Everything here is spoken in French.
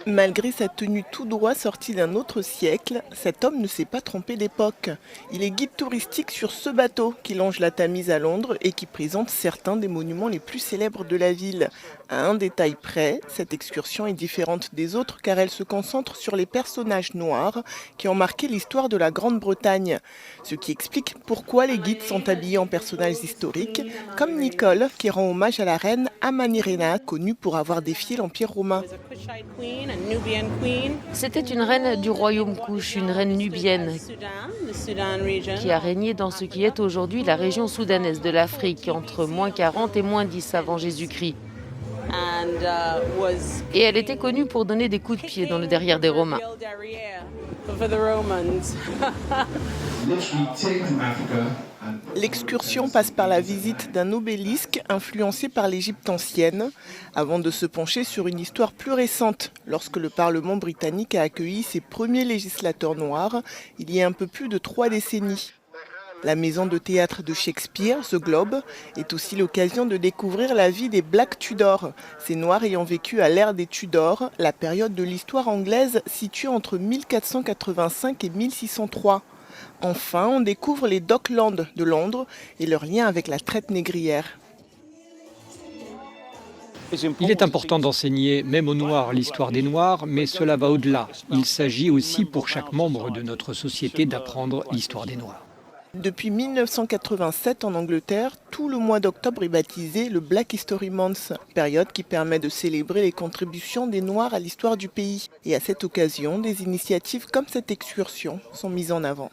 Malgré sa tenue tout droit sortie d'un autre siècle, cet homme ne s'est pas trompé d'époque. Il est guide touristique sur ce bateau qui longe la Tamise à Londres et qui présente certains des monuments les plus célèbres de la ville. À un détail près, cette excursion est différente des autres car elle se concentre sur les personnages noirs qui ont marqué l'histoire de la Grande-Bretagne. Ce qui explique pourquoi les guides sont habillés en personnages historiques, comme Nicole qui rend hommage à la reine Amanirena, connue pour avoir défié l'Empire romain. C'était une reine du royaume Kouch, une reine nubienne, qui a régné dans ce qui est aujourd'hui la région soudanaise de l'Afrique, entre -40 et -10 avant Jésus-Christ. Et elle était connue pour donner des coups de pied dans le derrière des Romains. L'excursion passe par la visite d'un obélisque influencé par l'Égypte ancienne, avant de se pencher sur une histoire plus récente, lorsque le Parlement britannique a accueilli ses premiers législateurs noirs, il y a un peu plus de 3 décennies. La maison de théâtre de Shakespeare, The Globe, est aussi l'occasion de découvrir la vie des Black Tudors, ces Noirs ayant vécu à l'ère des Tudors, la période de l'histoire anglaise située entre 1485 et 1603. Enfin, on découvre les Docklands de Londres et leur lien avec la traite négrière. Il est important d'enseigner, même aux Noirs, l'histoire des Noirs, mais cela va au-delà. Il s'agit aussi pour chaque membre de notre société d'apprendre l'histoire des Noirs. Depuis 1987 en Angleterre, tout le mois d'octobre est baptisé le Black History Month, période qui permet de célébrer les contributions des Noirs à l'histoire du pays. Et à cette occasion, des initiatives comme cette excursion sont mises en avant.